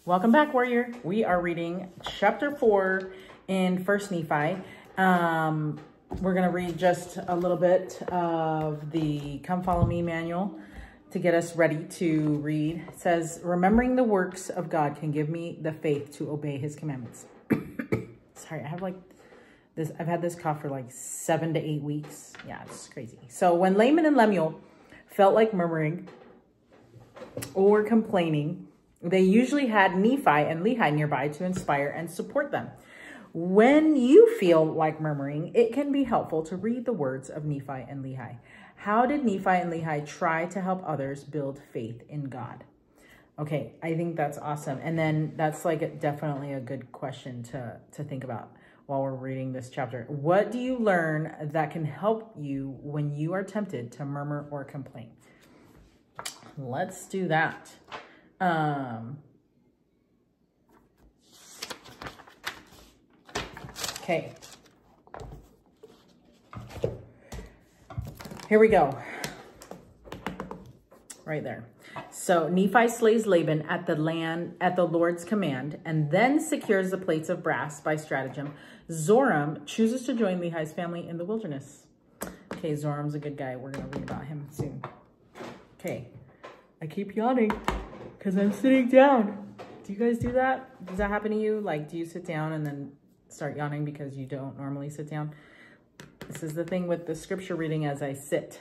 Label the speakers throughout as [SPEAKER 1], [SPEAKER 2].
[SPEAKER 1] Welcome back, warrior. We are reading chapter 4 in First Nephi. We're going to read just a little bit of the Come Follow Me manual to get us ready to read. It says, remembering the works of God can give me the faith to obey his commandments. Sorry, I have like this. I've had this cough for like 7 to 8 weeks. Yeah, it's crazy. So when Laman and Lemuel felt like murmuring or complaining, they usually had Nephi and Lehi nearby to inspire and support them. When you feel like murmuring, it can be helpful to read the words of Nephi and Lehi. How did Nephi and Lehi try to help others build faith in God? Okay, I think that's awesome. And then that's like definitely a good question to think about while we're reading this chapter. What do you learn that can help you when you are tempted to murmur or complain? Let's do that. Okay. Here we go. Right there. So Nephi slays Laban at the Lord's command and then secures the plates of brass by stratagem. Zoram chooses to join Lehi's family in the wilderness. Okay, Zoram's a good guy. We're going to read about him soon. Okay. I keep yawning because I'm sitting down. Do you guys do that? Does that happen to you? Like, do you sit down and then start yawning because you don't normally sit down? This is the thing with the scripture reading as I sit.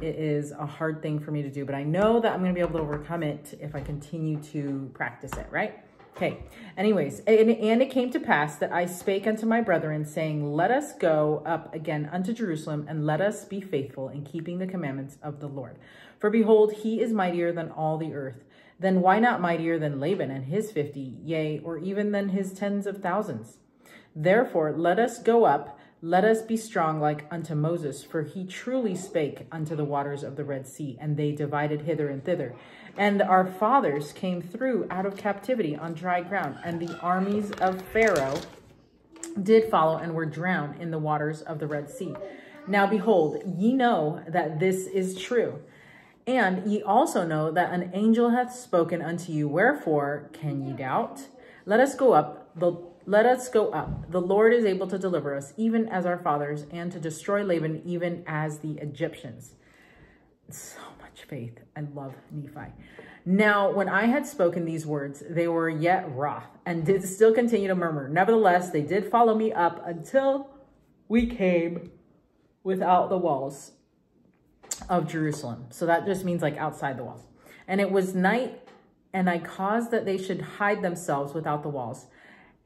[SPEAKER 1] It is a hard thing for me to do, but I know that I'm going to be able to overcome it if I continue to practice it, right? Okay. Anyways, and it came to pass that I spake unto my brethren, saying, let us go up again unto Jerusalem, and let us be faithful in keeping the commandments of the Lord. For behold, he is mightier than all the earth. Then why not mightier than Laban and his 50, yea, or even than his tens of thousands? Therefore, let us go up, let us be strong like unto Moses, for he truly spake unto the waters of the Red Sea, and they divided hither and thither. And our fathers came through out of captivity on dry ground, and the armies of Pharaoh did follow and were drowned in the waters of the Red Sea. Now behold, ye know that this is true. And ye also know that an angel hath spoken unto you. Wherefore can ye doubt? Let us go up. Let us go up. The Lord is able to deliver us, even as our fathers, and to destroy Laban, even as the Egyptians. So much faith. I love Nephi. Now, when I had spoken these words, they were yet wroth, and did still continue to murmur. Nevertheless, they did follow me up until we came without the walls of Jerusalem. So that just means like outside the walls. And it was night, and I caused that they should hide themselves without the walls.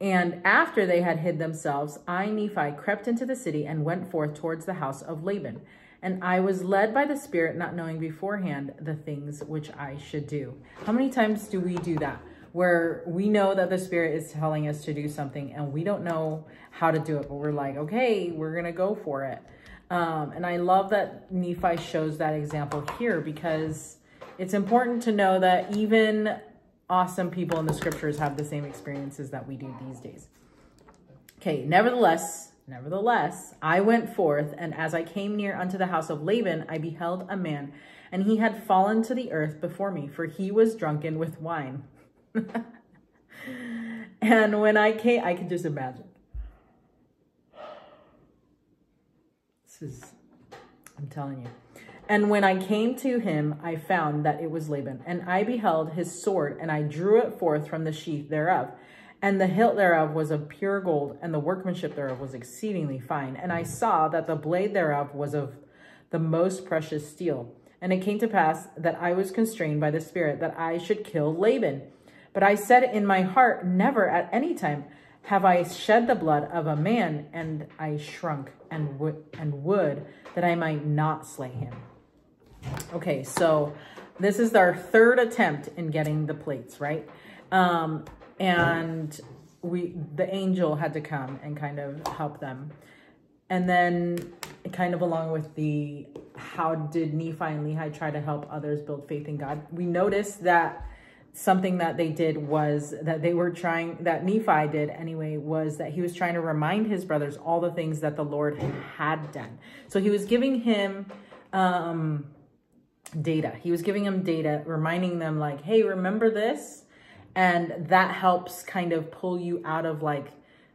[SPEAKER 1] And after they had hid themselves, I, Nephi, crept into the city and went forth towards the house of Laban. And I was led by the Spirit, not knowing beforehand the things which I should do. How many times do we do that? Where we know that the Spirit is telling us to do something and we don't know how to do it, but we're like, okay, we're going to go for it. And I love that Nephi shows that example here, because it's important to know that even awesome people in the scriptures have the same experiences that we do these days. Okay, nevertheless, I went forth, and as I came near unto the house of Laban, I beheld a man, and he had fallen to the earth before me, for he was drunken with wine. And when I came, I could just imagine. I'm telling you. And when I came to him, I found that it was Laban. And I beheld his sword, and I drew it forth from the sheath thereof. And the hilt thereof was of pure gold, and the workmanship thereof was exceedingly fine. And I saw that the blade thereof was of the most precious steel. And it came to pass that I was constrained by the Spirit that I should kill Laban. But I said in my heart, never at any time have I shed the blood of a man, and I shrunk and would that I might not slay him. Okay, so this is our third attempt in getting the plates, right? And the angel had to come and kind of help them. And then kind of along with how did Nephi and Lehi try to help others build faith in God? We noticed that something that they did was that that Nephi did anyway, was that he was trying to remind his brothers all the things that the Lord had done. So he was giving him data. He was giving them data, reminding them like, hey, remember this? And that helps kind of pull you out of like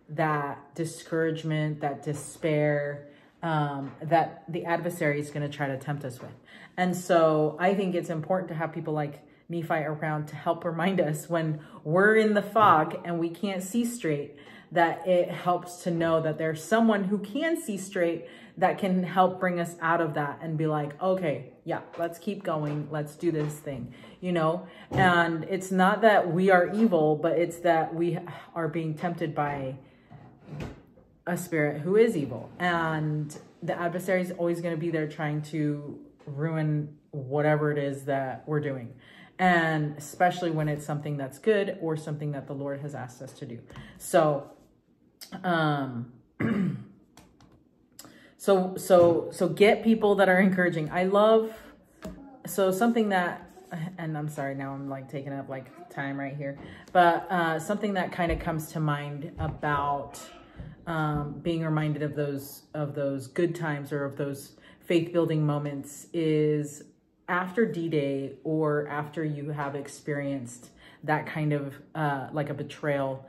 [SPEAKER 1] that discouragement, that despair, that the adversary is going to try to tempt us with. And so I think it's important to have people like Nephi around to help remind us when we're in the fog and we can't see straight, that it helps to know that there's someone who can see straight that can help bring us out of that and be like, okay, yeah, let's keep going. Let's do this thing, you know? And it's not that we are evil, but it's that we are being tempted by a spirit who is evil. And the adversary is always going to be there trying to ruin whatever it is that we're doing. And especially when it's something that's good or something that the Lord has asked us to do. So, so get people that are encouraging. I love, so something that, and I'm sorry, now I'm like taking up like time right here, but something that kind of comes to mind about being reminded of those good times or of those faith building moments is after D-Day or after you have experienced that kind of like a betrayal,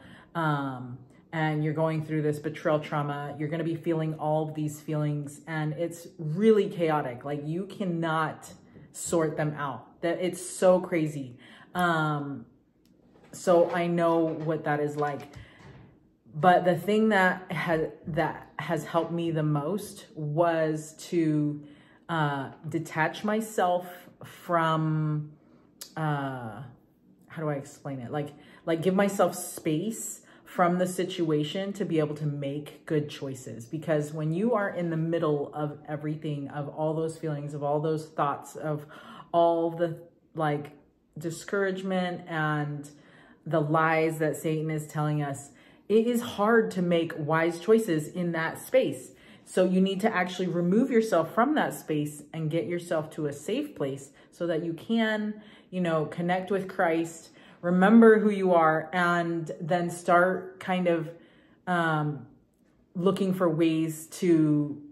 [SPEAKER 1] and you're going through this betrayal trauma, you're going to be feeling all of these feelings and it's really chaotic. Like you cannot sort them out. That it's so crazy. So I know what that is like. But the thing that has helped me the most was to detach myself from, how do I explain it? Like give myself space from the situation to be able to make good choices. Because when you are in the middle of everything, of all those feelings, of all those thoughts, of all the like discouragement and the lies that Satan is telling us, it is hard to make wise choices in that space. So you need to actually remove yourself from that space and get yourself to a safe place so that you can, you know, connect with Christ, remember who you are, and then start kind of looking for ways to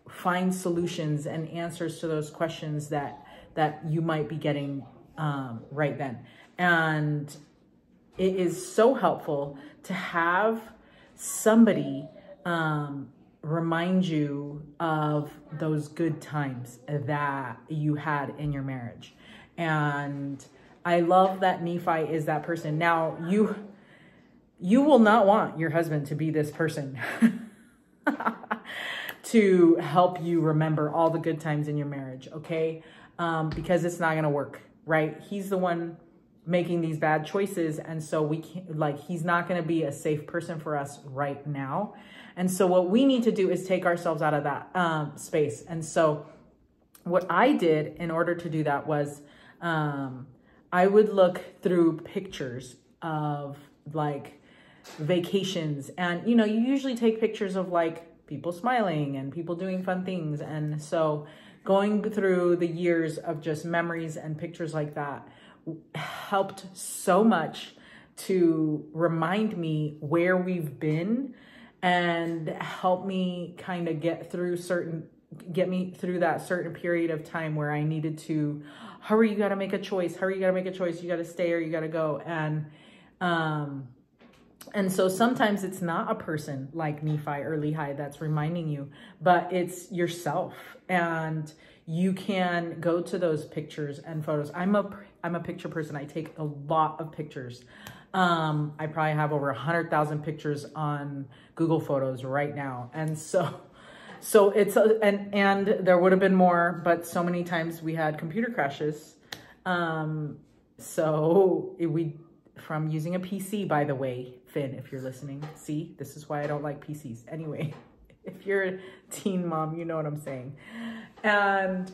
[SPEAKER 1] find solutions and answers to those questions that you might be getting right then. And it is so helpful to have somebody remind you of those good times that you had in your marriage. And I love that Nephi is that person. Now, you will not want your husband to be this person to help you remember all the good times in your marriage, okay? Because it's not going to work, right? He's the one making these bad choices. And so we can't, like, he's not going to be a safe person for us right now. And so what we need to do is take ourselves out of that space. And so what I did in order to do that was I would look through pictures of like vacations. And, you know, you usually take pictures of like people smiling and people doing fun things. And so going through the years of just memories and pictures like that helped so much to remind me where we've been and help me kind of get me through that certain period of time where I needed to hurry, you got to make a choice, hurry, you got to make a choice, you got to stay or you got to go. And so sometimes it's not a person like Nephi or Lehi that's reminding you, but it's yourself. And you can go to those pictures and photos. I'm a picture person. I take a lot of pictures. I probably have over 100,000 pictures on Google Photos right now. And so it's, and there would have been more, but so many times we had computer crashes. From using a PC, by the way, Finn, if you're listening, see, this is why I don't like PCs. Anyway, if you're a teen mom, you know what I'm saying. And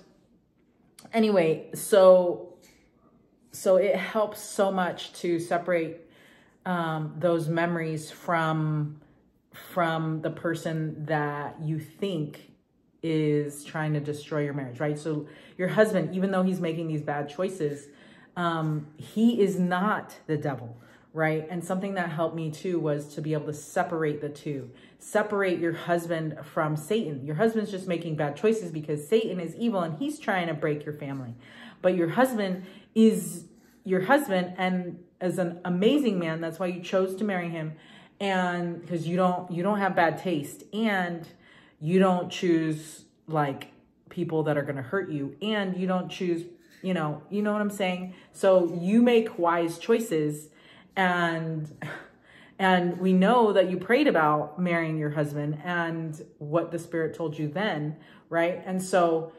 [SPEAKER 1] anyway, so it helps so much to separate those memories from the person that you think is trying to destroy your marriage, right? So your husband, even though he's making these bad choices, he is not the devil, right? And something that helped me too was to be able to separate the two. Separate your husband from Satan. Your husband's just making bad choices because Satan is evil and he's trying to break your family. But your husband is your husband and as an amazing man. That's why you chose to marry him. And because you don't have bad taste, and you don't choose like people that are going to hurt you, and you don't choose, you know what I'm saying? So you make wise choices, and we know that you prayed about marrying your husband and what the Spirit told you then, right? And so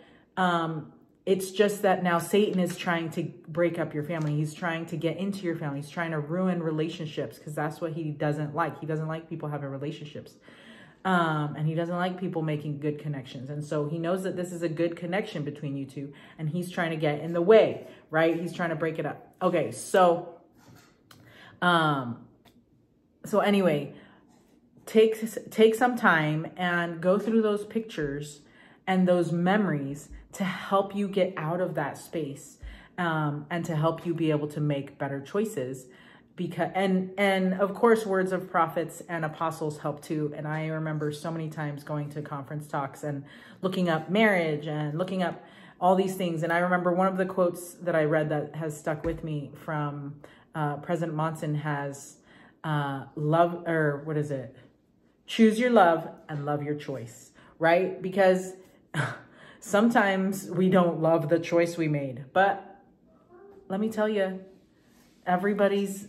[SPEAKER 1] it's just that now Satan is trying to break up your family. He's trying to get into your family. He's trying to ruin relationships, because that's what he doesn't like. He doesn't like people having relationships. And he doesn't like people making good connections. And so he knows that this is a good connection between you two, and he's trying to get in the way, right? He's trying to break it up. Okay, so anyway, take some time and go through those pictures and those memories to help you get out of that space, and to help you be able to make better choices. Because and of course, words of prophets and apostles help too. And I remember so many times going to conference talks and looking up marriage and looking up all these things. And I remember one of the quotes that I read that has stuck with me from President Monson has love, or what is it? Choose your love and love your choice, right? Because sometimes we don't love the choice we made, but let me tell you, everybody's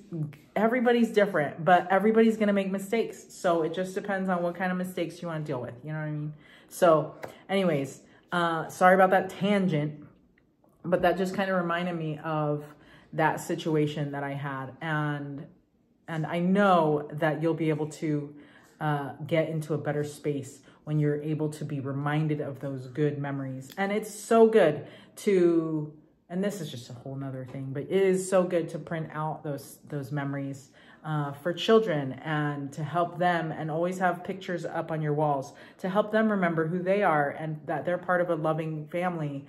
[SPEAKER 1] different, but everybody's going to make mistakes. So it just depends on what kind of mistakes you want to deal with. You know what I mean? So anyways, sorry about that tangent, but that just kind of reminded me of that situation that I had. And I know that you'll be able to get into a better space when you're able to be reminded of those good memories. And it's so good to, and this is just a whole nother thing, but it is so good to print out those memories for children, and to help them, and always have pictures up on your walls to help them remember who they are and that they're part of a loving family.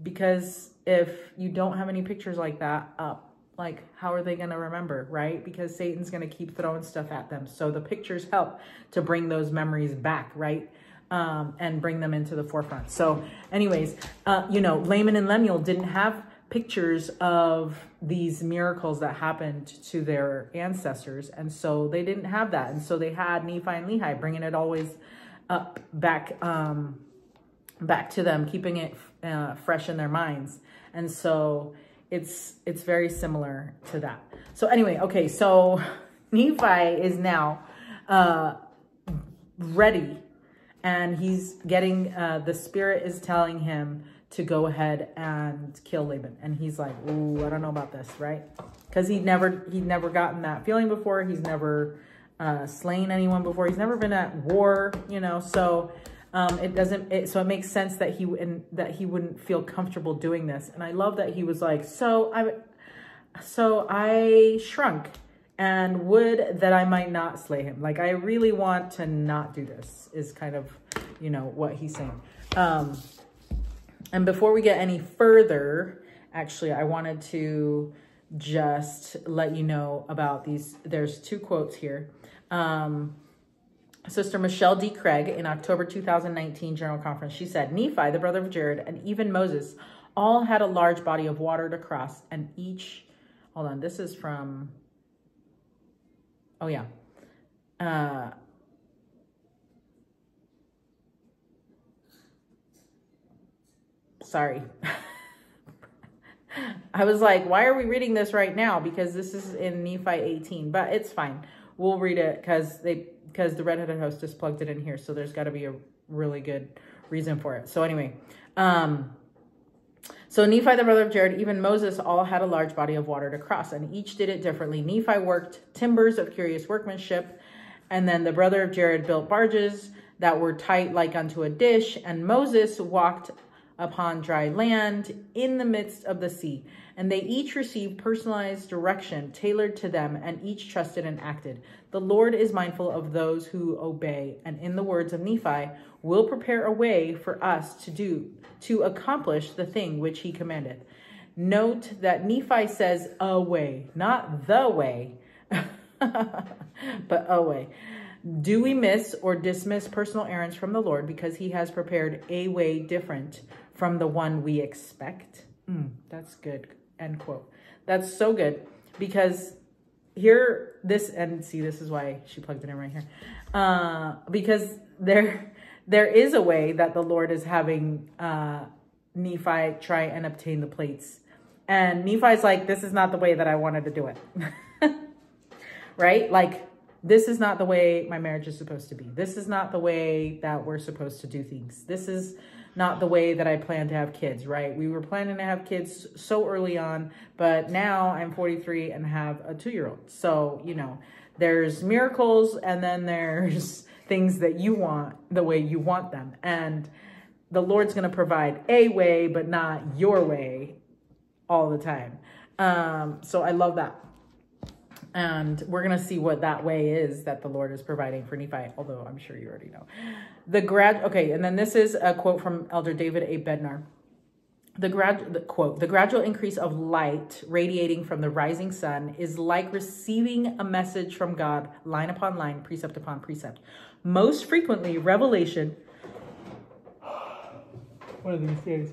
[SPEAKER 1] Because if you don't have any pictures like that up, like, how are they going to remember, right? Because Satan's going to keep throwing stuff at them. So the pictures help to bring those memories back, right? And bring them into the forefront. So anyways, Laman and Lemuel didn't have pictures of these miracles that happened to their ancestors. And so they didn't have that. And so they had Nephi and Lehi, bringing it always up back to them, keeping it fresh in their minds. And so it's very similar to that. So anyway, okay, so Nephi is now ready, and he's getting, the Spirit is telling him to go ahead and kill Laban. And he's like, ooh, I don't know about this, right? Because he'd never gotten that feeling before. He's never slain anyone before. He's never been at war, so so it makes sense that he wouldn't feel comfortable doing this. And I love that he was like, so I shrunk, and would that I might not slay him. Like, I really want to not do this, is kind of, what he's saying. And before we get any further, actually, I wanted to just let you know about these. There's two quotes here. Sister Michelle D. Craig, in October 2019 General Conference, she said, Nephi, the brother of Jared, and even Moses all had a large body of water to cross, and each, hold on, this is from, oh yeah, sorry. I was like, why are we reading this right now? Because this is in Nephi 18, but it's fine. We'll read it because the redheaded hostess plugged it in here. So there's got to be a really good reason for it. So anyway, so Nephi, the brother of Jared, even Moses, all had a large body of water to cross, and each did it differently. Nephi worked timbers of curious workmanship, and then the brother of Jared built barges that were tight like unto a dish, and Moses walked upon dry land in the midst of the sea. And they each received personalized direction tailored to them, and each trusted and acted. The Lord is mindful of those who obey, and in the words of Nephi, will prepare a way for us to accomplish the thing which he commanded. Note that Nephi says a way, not the way, but a way. Do we miss or dismiss personal errands from the Lord because he has prepared a way different from the one we expect? That's good. end quote. That's so good, because here, and see, this is why she plugged it in right here. Because there is a way that the Lord is having Nephi try and obtain the plates. And Nephi's like, this is not the way that I wanted to do it. Right? Like, this is not the way my marriage is supposed to be. This is not the way that we're supposed to do things. This is not the way that I plan to have kids, right? We were planning to have kids so early on, but now I'm 43 and have a 2-year-old. So, you know, there's miracles, and then there's things that you want the way you want them. And the Lord's going to provide a way, but not your way all the time. So I love that. And we're going to see what that way is that the Lord is providing for Nephi, although I'm sure you already know. Okay, and then this is a quote from Elder David A. Bednar. The gradual increase of light radiating from the rising sun is like receiving a message from God, line upon line, precept upon precept. Most frequently, revelation, one of these days,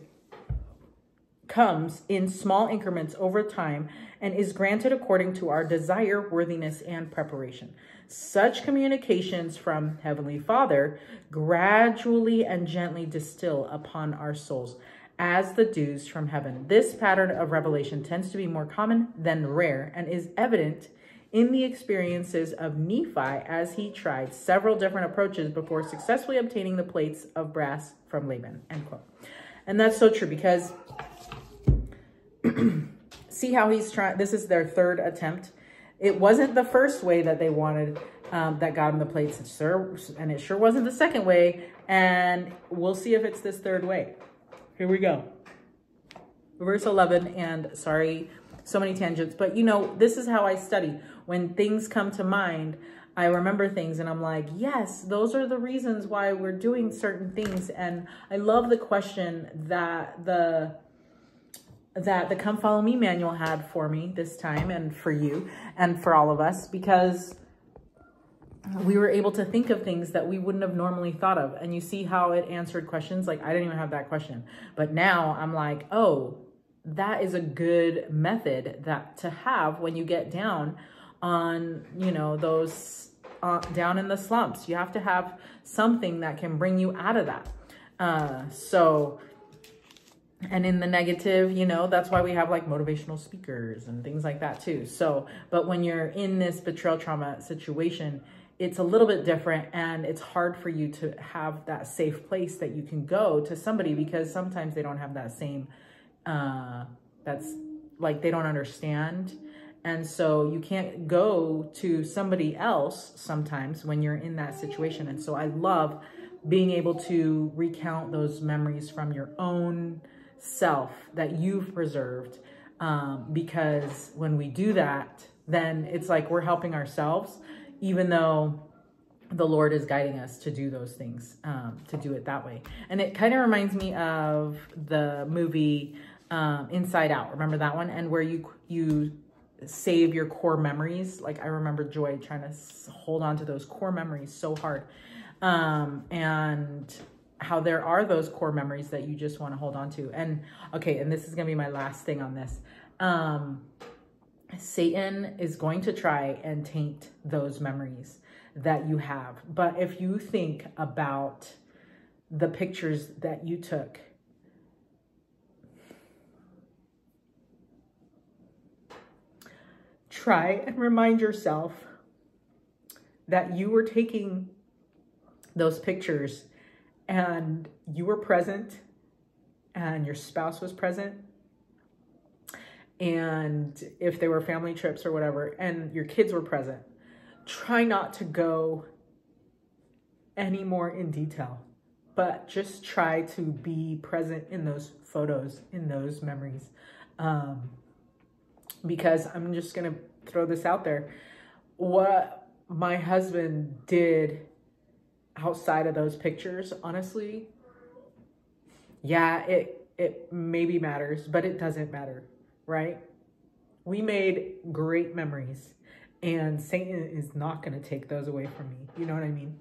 [SPEAKER 1] comes in small increments over time and is granted according to our desire, worthiness, and preparation. Such communications from Heavenly Father gradually and gently distill upon our souls as the dews from heaven. This pattern of revelation tends to be more common than rare and is evident in the experiences of Nephi as he tried several different approaches before successfully obtaining the plates of brass from Laban, end quote. And that's so true, because see how he's trying, this is their third attempt. It wasn't the first way that they wanted that got him the plates, and it sure wasn't the second way. And we'll see if it's this third way. Here we go. Verse 11, and sorry, so many tangents, but you know, this is how I study. When things come to mind, I remember things and I'm like, yes, those are the reasons why we're doing certain things. And I love the question that the Come Follow Me manual had for me this time, and for you and for all of us, because we were able to think of things that we wouldn't have normally thought of. And you see how it answered questions. Like, I didn't even have that question, but now I'm like, oh, that is a good method that to have when you get down on, you know, those down in the slumps. You have to have something that can bring you out of that. And in the negative, you know, that's why we have like motivational speakers and things like that too. So, but when you're in this betrayal trauma situation, it's a little bit different, and it's hard for you to have that safe place that you can go to somebody, because sometimes they don't have that same, that's like, they don't understand. And so you can't go to somebody else sometimes when you're in that situation. And so I love being able to recount those memories from your own self that you've preserved, because when we do that, then it's like we're helping ourselves, even though the Lord is guiding us to do those things, to do it that way. And it kind of reminds me of the movie Inside Out. Remember that one? And where you save your core memories. Like, I remember Joy trying to hold on to those core memories so hard, and how there are those core memories that you just want to hold on to. And okay, and this is going to be my last thing on this. Satan is going to try and taint those memories that you have. But if you think about the pictures that you took, try and remind yourself that you were taking those pictures and you were present, and your spouse was present, and if they were family trips or whatever, and your kids were present. Try not to go any more in detail, but just try to be present in those photos, in those memories. Because I'm just going to throw this out there. What my husband did outside of those pictures, honestly, yeah, it maybe matters, but it doesn't matter, right? We made great memories, and Satan is not going to take those away from me. You know what I mean?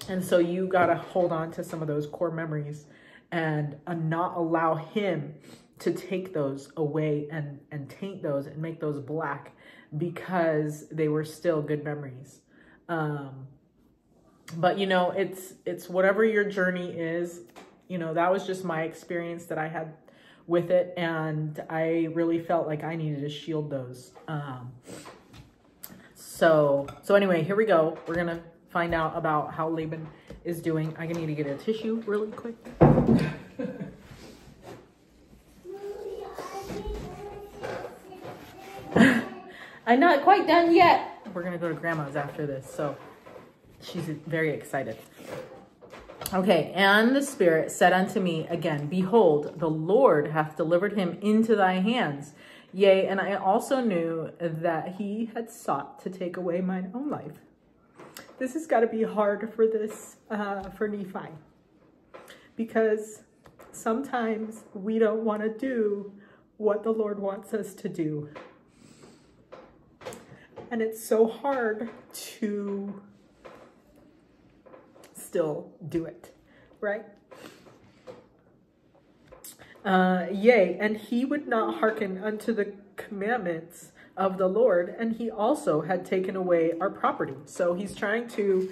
[SPEAKER 1] And so you got to hold on to some of those core memories and not allow him to take those away and taint those and make those black, because they were still good memories. But you know, it's whatever your journey is, you know, that was just my experience that I had with it. And I really felt like I needed to shield those. So anyway, here we go. We're going to find out about how Laban is doing. I need to get a tissue really quick. I'm not quite done yet. We're going to go to grandma's after this. So she's very excited. Okay. And the Spirit said unto me again, behold, the Lord hath delivered him into thy hands. Yea, and I also knew that he had sought to take away mine own life. This has got to be hard for for Nephi, because sometimes we don't want to do what the Lord wants us to do. And it's so hard to still do it, right? Yea, and he would not hearken unto the commandments of the Lord, and he also had taken away our property. So he's trying to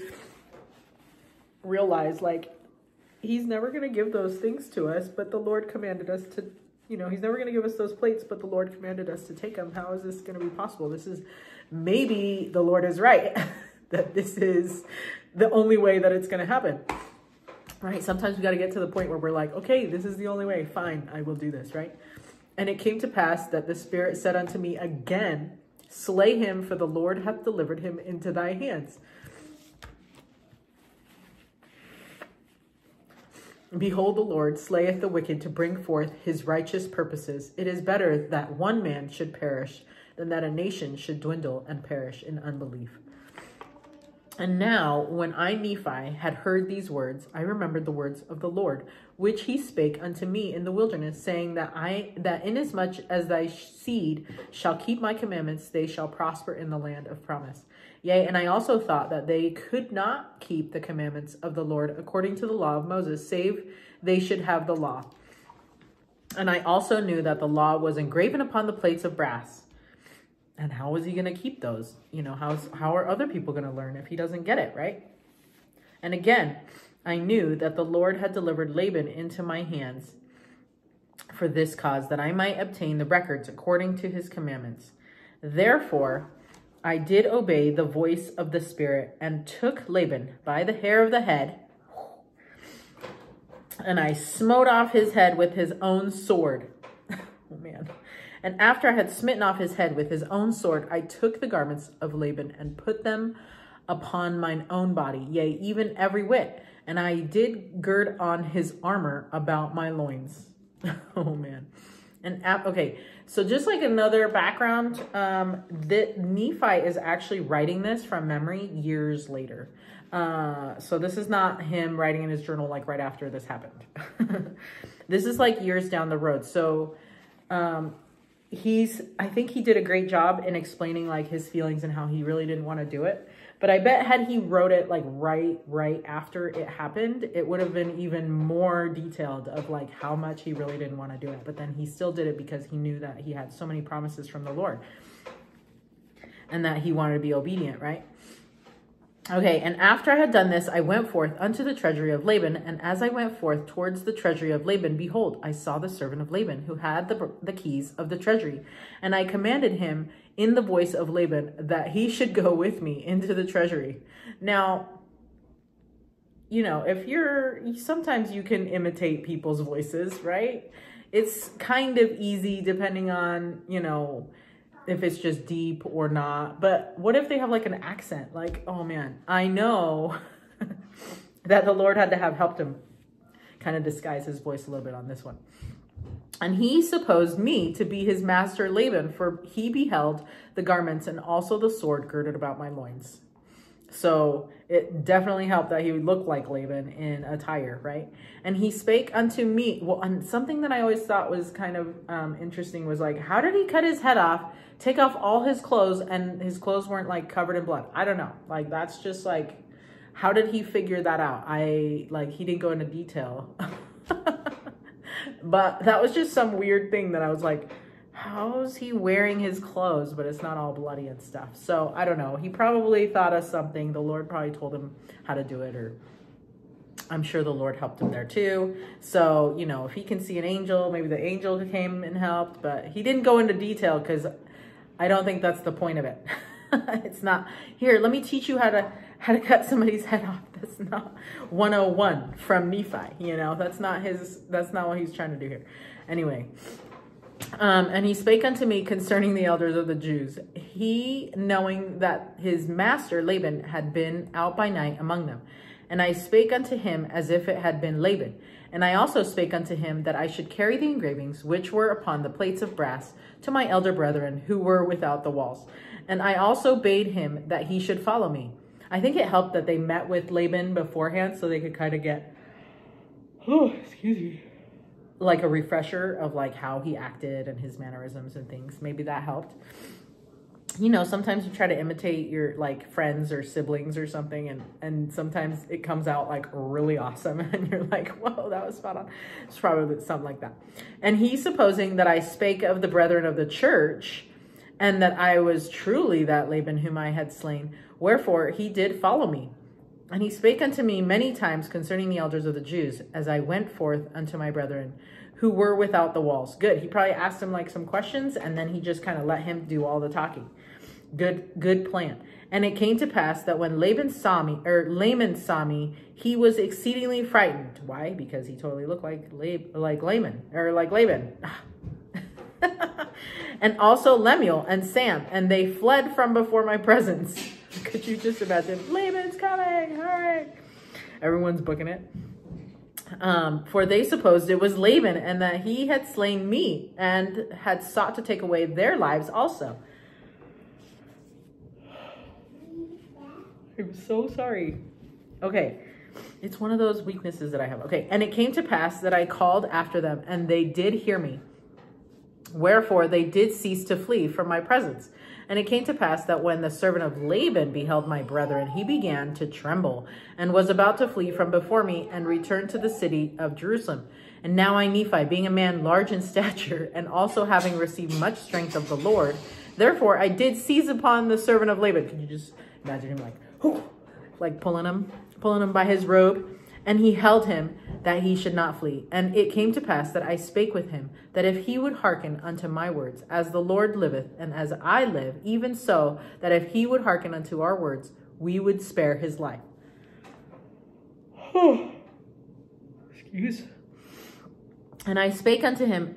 [SPEAKER 1] realize, like, he's never going to give those things to us, but the Lord commanded us to, you know, he's never going to give us those plates, but the Lord commanded us to take them. How is this going to be possible? This is, maybe the Lord is right, that this is the only way that it's going to happen. Right? Sometimes we got to get to the point where we're like, okay, this is the only way. Fine, I will do this, right? And it came to pass that the Spirit said unto me again, slay him, for the Lord hath delivered him into thy hands. Behold, the Lord slayeth the wicked to bring forth his righteous purposes. It is better that one man should perish than that a nation should dwindle and perish in unbelief. And now, when I, Nephi, had heard these words, I remembered the words of the Lord, which he spake unto me in the wilderness, saying that inasmuch as thy seed shall keep my commandments, they shall prosper in the land of promise. Yea, and I also thought that they could not keep the commandments of the Lord according to the law of Moses, save they should have the law. And I also knew that the law was engraven upon the plates of brass. And how is he going to keep those? You know, how are other people going to learn if he doesn't get it, right? And again, I knew that the Lord had delivered Laban into my hands for this cause, that I might obtain the records according to his commandments. Therefore, I did obey the voice of the Spirit and took Laban by the hair of the head, and I smote off his head with his own sword. Oh, man. And after I had smitten off his head with his own sword, I took the garments of Laban and put them upon mine own body, yea, even every whit. And I did gird on his armor about my loins. Oh, man. And okay, so just like another background, that Nephi is actually writing this from memory years later. So this is not him writing in his journal like right after this happened. This is like years down the road. So I think he did a great job in explaining like his feelings and how he really didn't want to do it. But I bet had he wrote it like right after it happened, it would have been even more detailed of like how much he really didn't want to do it. But then he still did it because he knew that he had so many promises from the Lord and that he wanted to be obedient, right? Okay, and after I had done this, I went forth unto the treasury of Laban, and as I went forth towards the treasury of Laban, behold, I saw the servant of Laban, who had the keys of the treasury. And I commanded him in the voice of Laban that he should go with me into the treasury. Now, you know, sometimes you can imitate people's voices, right? It's kind of easy depending on, you know, if it's just deep or not. But what if they have like an accent? Like, oh man, I know that the Lord had to have helped him kind of disguise his voice a little bit on this one. And he supposed me to be his master Laban, for he beheld the garments and also the sword girded about my loins. So it definitely helped that he would look like Laban in attire, right? And he spake unto me. Well, and something that I always thought was kind of interesting was like, how did he cut his head off, take off all his clothes, and his clothes weren't like covered in blood? I don't know. Like, that's just like, how did he figure that out? He didn't go into detail. But that was just some weird thing that I was like, how's he wearing his clothes, but it's not all bloody and stuff? So I don't know. He probably thought of something. The Lord probably told him how to do it, or I'm sure the Lord helped him there too. So, you know, if he can see an angel, maybe the angel came and helped, but he didn't go into detail because I don't think that's the point of it. It's not, here, let me teach you how to cut somebody's head off. That's not 101 from Nephi, you know, that's not what he's trying to do here. Anyway, and he spake unto me concerning the elders of the Jews, he knowing that his master Laban had been out by night among them. And I spake unto him as if it had been Laban. And I also spake unto him that I should carry the engravings which were upon the plates of brass to my elder brethren who were without the walls. And I also bade him that he should follow me. I think it helped that they met with Laban beforehand so they could kind of get, like a refresher of like how he acted and his mannerisms and things. Maybe that helped. You know, sometimes you try to imitate your like friends or siblings or something, and sometimes it comes out like really awesome and you're like, whoa, that was spot on. It's probably something like that. And he, supposing that I spake of the brethren of the church, and that I was truly that Laban whom I had slain, wherefore he did follow me. And he spake unto me many times concerning the elders of the Jews, as I went forth unto my brethren who were without the walls. Good. He probably asked him like some questions, and then he just kind of let him do all the talking. Good plan. And it came to pass that when Laman saw me, he was exceedingly frightened. Why? Because he totally looked like Laban. And also Lemuel and Sam, and they fled from before my presence. Could you just imagine? Laban's coming. All right. Everyone's booking it. For they supposed it was Laban, and that he had slain me and had sought to take away their lives also. I'm so sorry. Okay. It's one of those weaknesses that I have. Okay. And it came to pass that I called after them, and they did hear me. Wherefore they did cease to flee from my presence. And it came to pass that when the servant of Laban beheld my brethren, he began to tremble, and was about to flee from before me, and returned to the city of Jerusalem. And now I, Nephi, being a man large in stature, and also having received much strength of the Lord, therefore I did seize upon the servant of Laban. Can you just imagine him like, whoo, like pulling him by his robe? And he held him that he should not flee. And it came to pass that I spake with him, that if he would hearken unto my words, as the Lord liveth, and as I live, even so, that if he would hearken unto our words, we would spare his life. Excuse. And I spake unto him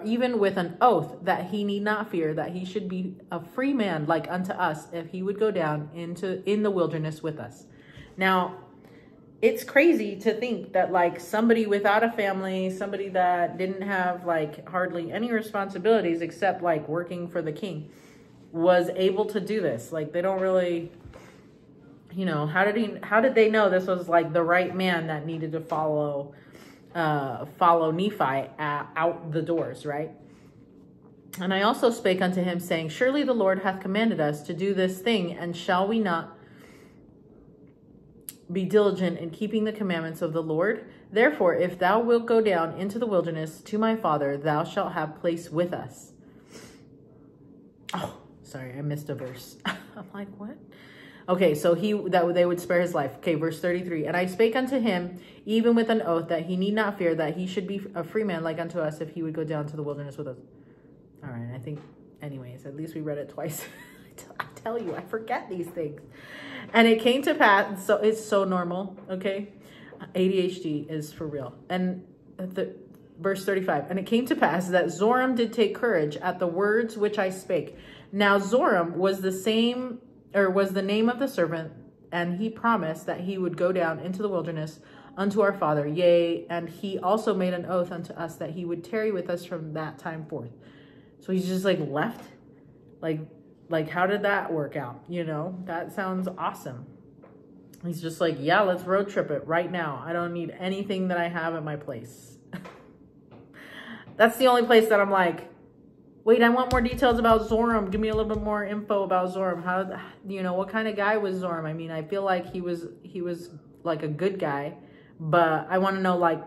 [SPEAKER 1] even with an oath, that he need not fear, that he should be a free man like unto us, if he would go down in the wilderness with us. Now, it's crazy to think that like somebody without a family, somebody that didn't have like hardly any responsibilities except like working for the king, was able to do this. Like they don't really, you know, how did they know this was like the right man that needed to follow Nephi out the doors, right? And I also spake unto him, saying, surely the Lord hath commanded us to do this thing, and shall we not be diligent in keeping the commandments of the Lord? Therefore, if thou wilt go down into the wilderness to my father, thou shalt have place with us. Oh, sorry, I missed a verse. I'm like, what? Okay, so that they would spare his life. Okay, verse 33. And I spake unto him, even with an oath, that he need not fear, that he should be a free man like unto us, if he would go down to the wilderness with us. All right, I think, anyways, at least we read it twice. I tell you, I forget these things. And it came to pass, so it's so normal, okay? ADHD is for real. And verse 35, and it came to pass that Zoram did take courage at the words which I spake. Now Zoram was the name of the servant, and he promised that he would go down into the wilderness unto our father. Yea, and he also made an oath unto us that he would tarry with us from that time forth. So he's just like left, like, how did that work out? You know, that sounds awesome. He's just like, yeah, let's road trip it right now. I don't need anything that I have at my place. That's the only place that I'm like, wait, I want more details about Zoram. Give me a little bit more info about Zoram. How, you know, what kind of guy was Zoram? I mean, I feel like he was like a good guy, but I want to know like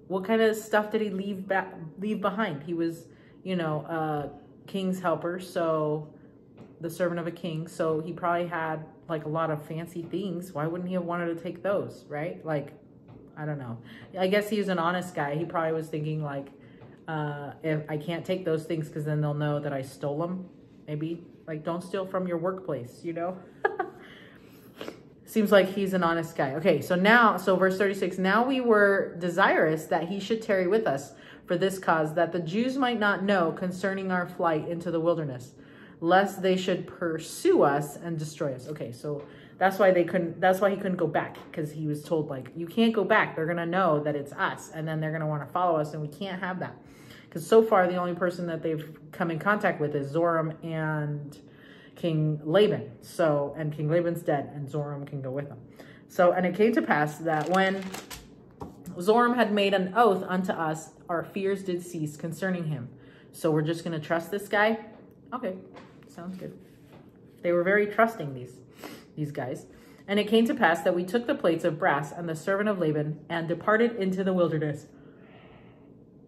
[SPEAKER 1] What kind of stuff did he leave behind? He was, you know, a king's helper, so the servant of a king. So he probably had like a lot of fancy things. Why wouldn't he have wanted to take those, right? Like, I don't know. I guess he was an honest guy. He probably was thinking like, if I can't take those things because then they'll know that I stole them. Maybe like, don't steal from your workplace, you know? Seems like he's an honest guy. Okay, so verse 36, now we were desirous that he should tarry with us for this cause, that the Jews might not know concerning our flight into the wilderness, lest they should pursue us and destroy us. Okay, so that's why he couldn't go back, because he was told, like, you can't go back. They're going to know that it's us, and then they're going to want to follow us, and we can't have that. Because so far, the only person that they've come in contact with is Zoram and King Laban. So, and King Laban's dead, and Zoram can go with him. So, and it came to pass that when Zoram had made an oath unto us, our fears did cease concerning him. So we're just going to trust this guy? Okay, sounds good. They were very trusting, these guys. And it came to pass that we took the plates of brass and the servant of Laban and departed into the wilderness.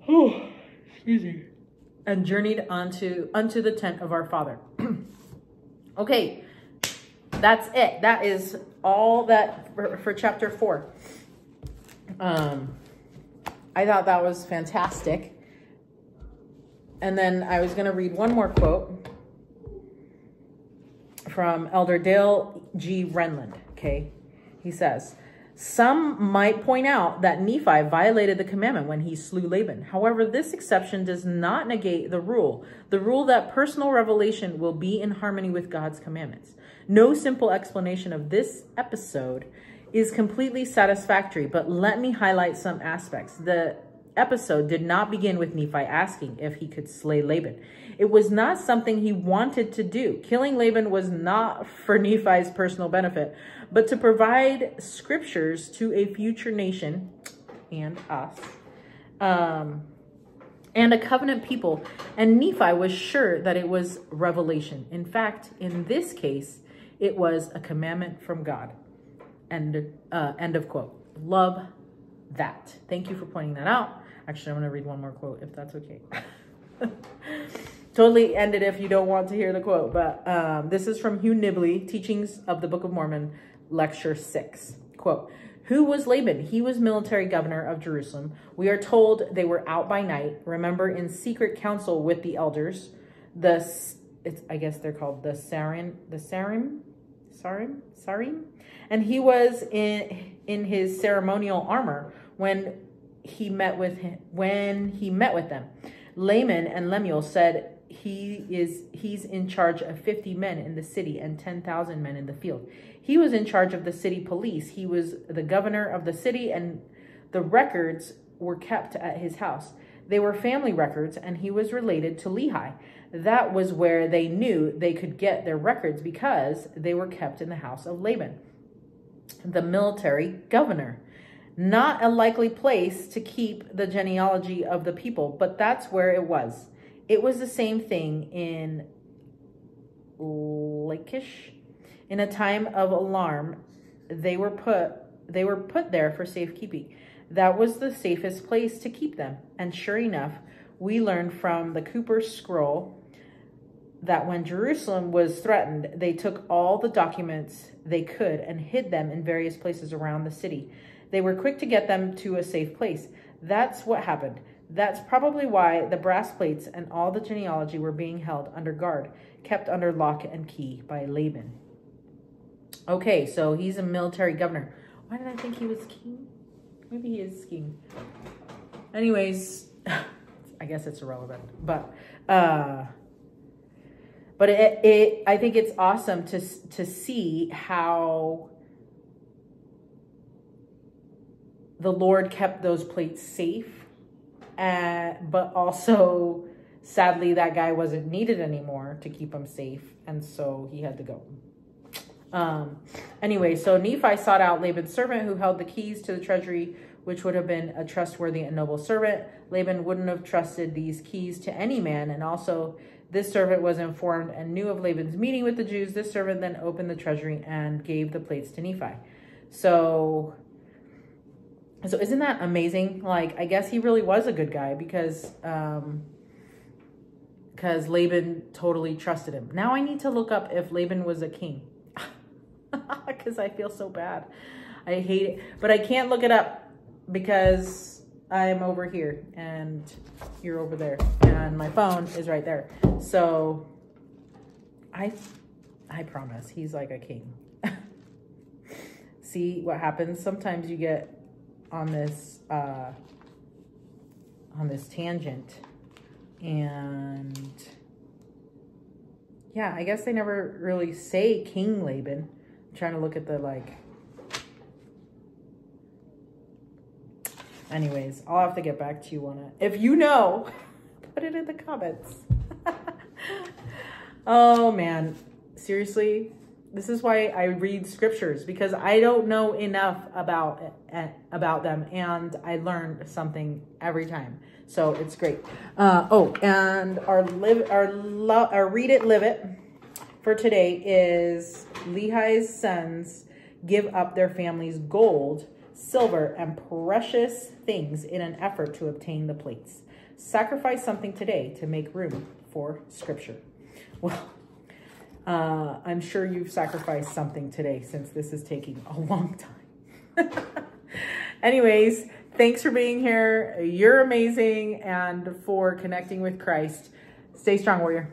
[SPEAKER 1] Oh, excuse me. And journeyed unto the tent of our father. Okay, that's it. That is all that for chapter 4. I thought that was fantastic. And then I was going to read one more quote from Elder Dale G. Renland. Okay, he says, some might point out that Nephi violated the commandment when he slew Laban. However, this exception does not negate the rule that personal revelation will be in harmony with God's commandments. No simple explanation of this episode is completely satisfactory, but let me highlight some aspects. The episode did not begin with Nephi asking if he could slay Laban. It was not something he wanted to do. Killing Laban was not for Nephi's personal benefit, but to provide scriptures to a future nation and us, and a covenant people. And Nephi was sure that it was revelation. In fact, in this case, it was a commandment from God. End of quote. Love that. Thank you for pointing that out. Actually, I'm going to read one more quote if that's okay. Totally end it if you don't want to hear the quote. But this is from Hugh Nibley, Teachings of the Book of Mormon, Lecture 6. Quote, who was Laban? He was military governor of Jerusalem. We are told they were out by night. Remember, in secret council with the elders. I guess they're called the Sarim. And he was in his ceremonial armor when he met with them. Laman and Lemuel said he's in charge of 50 men in the city and 10,000 men in the field. He was in charge of the city police. He was the governor of the city, and the records were kept at his house. They were family records, and he was related to Lehi. That was where they knew they could get their records, because they were kept in the house of Laban, the military governor. Not a likely place to keep the genealogy of the people, but that's where it was. It was the same thing in Lachish. In a time of alarm, they were put there for safekeeping. That was the safest place to keep them. And sure enough, we learned from the Cooper's scroll that when Jerusalem was threatened, they took all the documents they could and hid them in various places around the city. They were quick to get them to a safe place. That's what happened. That's probably why the brass plates and all the genealogy were being held under guard, kept under lock and key by Laban. Okay, so he's a military governor. Why did I think he was king? Maybe he is king. Anyways, I guess it's irrelevant. But I think it's awesome to see how the Lord kept those plates safe, but also, sadly, that guy wasn't needed anymore to keep them safe, and so he had to go. Anyway, so Nephi sought out Laban's servant who held the keys to the treasury, which would have been a trustworthy and noble servant. Laban wouldn't have trusted these keys to any man, and also this servant was informed and knew of Laban's meeting with the Jews. This servant then opened the treasury and gave the plates to Nephi. So So isn't that amazing? Like, I guess he really was a good guy because Laban totally trusted him. Now I need to look up if Laban was a king because I feel so bad. I hate it, but I can't look it up because I'm over here and you're over there and my phone is right there. So I promise he's like a king. See what happens? Sometimes you get on this tangent, and yeah, I guess they never really say King Laban. I'm trying to look at the like. Anyways, I'll have to get back to you on it. If you know, put it in the comments. Oh man, seriously. This is why I read scriptures, because I don't know enough about them, and I learn something every time. So it's great. And our read it, live it for today is Lehi's sons give up their family's gold, silver, and precious things in an effort to obtain the plates. Sacrifice something today to make room for scripture. Well, I'm sure you've sacrificed something today since this is taking a long time. Anyways, thanks for being here. You're amazing, and for connecting with Christ. Stay strong, warrior.